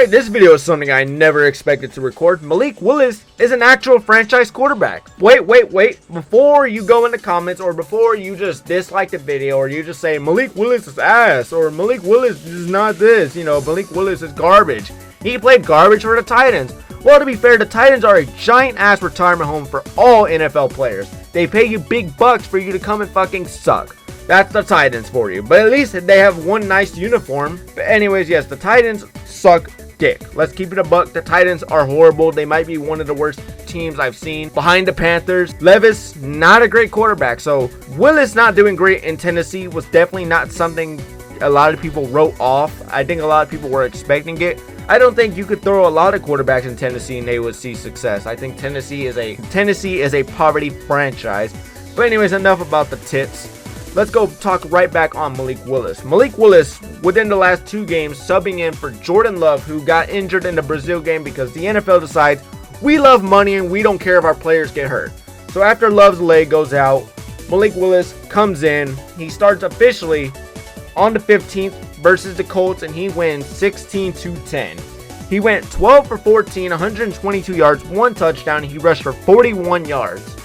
Alright, this video is something I never expected to record. Malik Willis is an actual franchise quarterback. Wait. Before you go in the comments or before you just dislike the video or you just say Malik Willis is ass or Malik Willis is not this, Malik Willis is garbage. He played garbage for the Titans. Well, to be fair, the Titans are a giant ass retirement home for all NFL players. They pay you big bucks for you to come and fucking suck. That's the Titans for you. But at least they have one nice uniform. But anyways, yes, the Titans suck dick. Let's keep it a buck. The Titans are horrible. They might be one of the worst teams I've seen. Behind the Panthers, Levis, not a great quarterback. So Willis not doing great in Tennessee was definitely not something a lot of people wrote off. I think a lot of people were expecting it. I don't think you could throw a lot of quarterbacks in Tennessee and they would see success. I think Tennessee is a poverty franchise. But anyways, enough about the tits. Let's go talk right back on Malik Willis. Malik Willis, within the last 2 games, subbing in for Jordan Love, who got injured in the Brazil game because the NFL decides we love money and we don't care if our players get hurt. So after Love's leg goes out, Malik Willis comes in. He starts officially on the 15th versus the Colts, and he wins 16-10. He went 12 for 14, 122 yards, 1 touchdown, and he rushed for 41 yards.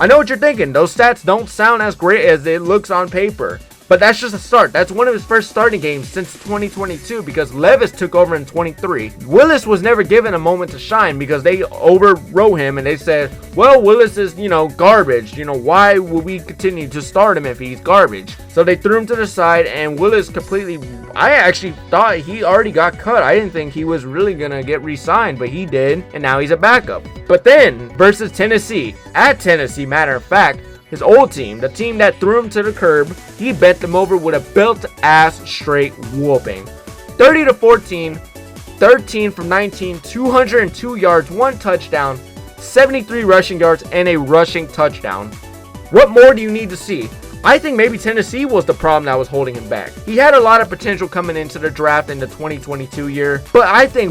I know what you're thinking. Those stats don't sound as great as it looks on paper. But that's just a start. That's one of his first starting games since 2022 because Levis took over in 23. Willis was never given a moment to shine because they overrode him and they said, well, Willis is, garbage. Why would we continue to start him if he's garbage? So they threw him to the side and Willis completely, I actually thought he already got cut. I didn't think he was really going to get re-signed, but he did. And now he's a backup. But then versus Tennessee, at Tennessee, matter of fact, his old team, the team that threw him to the curb, he bent them over with a built-ass straight whooping. 30-14, 13 from 19, 202 yards, 1 touchdown, 73 rushing yards, and a rushing touchdown. What more do you need to see? I think maybe Tennessee was the problem that was holding him back. He had a lot of potential coming into the draft in the 2022 year, but I think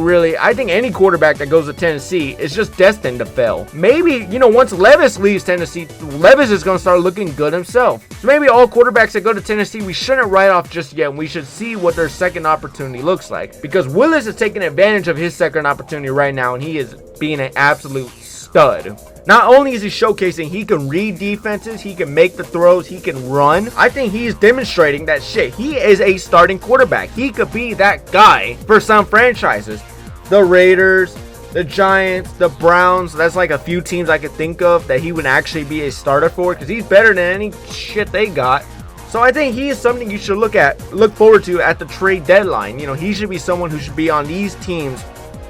any quarterback that goes to Tennessee is just destined to fail. Maybe, once Levis leaves Tennessee, Levis is going to start looking good himself. So maybe all quarterbacks that go to Tennessee, we shouldn't write off just yet, and we should see what their second opportunity looks like. Because Willis is taking advantage of his second opportunity right now, and he is being an absolute stud. Not only is he showcasing he can read defenses, he can make the throws, he can run. I think he's demonstrating that he is a starting quarterback. He could be that guy for some franchises. The Raiders, the Giants, the Browns. That's like a few teams I could think of that he would actually be a starter for because he's better than any shit they got. So I think he is something you should look forward to at the trade deadline. He should be someone who should be on these teams'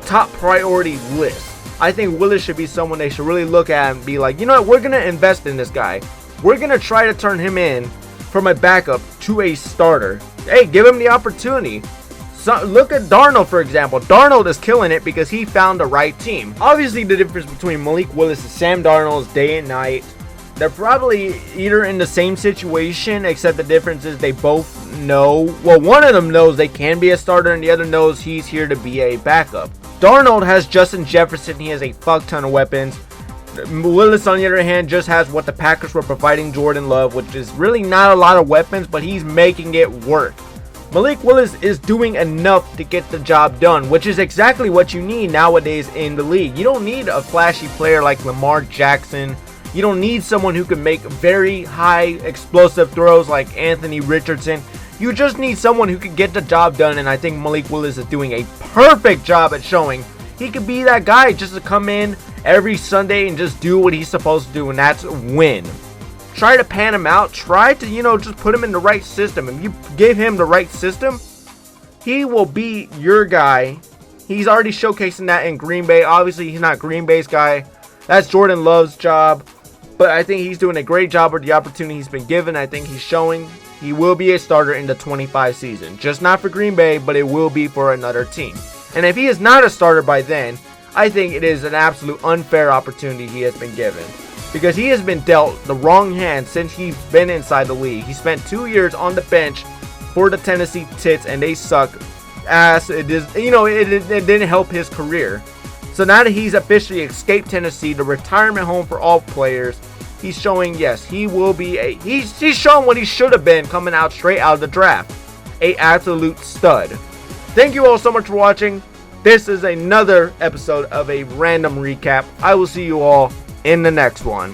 top priority list. I think Willis should be someone they should really look at and be like, you know what, we're going to invest in this guy. We're going to try to turn him in from a backup to a starter. Hey, give him the opportunity. So, look at Darnold, for example. Darnold is killing it because he found the right team. Obviously, the difference between Malik Willis and Sam Darnold is day and night. They're probably either in the same situation, except the difference is they both know. Well, one of them knows they can be a starter and the other knows he's here to be a backup. Darnold has Justin Jefferson. He has a fuck ton of weapons. Willis, on the other hand, just has what the Packers were providing Jordan Love, which is really not a lot of weapons, but he's making it work. Malik Willis is doing enough to get the job done, which is exactly what you need nowadays in the league. You don't need a flashy player like Lamar Jackson. You don't need someone who can make very high explosive throws like Anthony Richardson. You just need someone who can get the job done, and I think Malik Willis is doing a perfect job at showing he could be that guy just to come in every Sunday and just do what he's supposed to do, and that's win. Try to pan him out. Try to, just put him in the right system. If you give him the right system, he will be your guy. He's already showcasing that in Green Bay. Obviously, he's not Green Bay's guy. That's Jordan Love's job. But I think he's doing a great job with the opportunity he's been given. I think he's showing he will be a starter in the 25 season. Just not for Green Bay, but it will be for another team. And if he is not a starter by then, I think it is an absolute unfair opportunity he has been given. Because he has been dealt the wrong hand since he's been inside the league. He spent 2 years on the bench for the Tennessee Tits, and they suck ass. It didn't help his career. So now that he's officially escaped Tennessee, the retirement home for all players, he's showing, yes, he will be he's showing what he should have been coming out straight out of the draft. A absolute stud. Thank you all so much for watching. This is another episode of a random recap. I will see you all in the next one.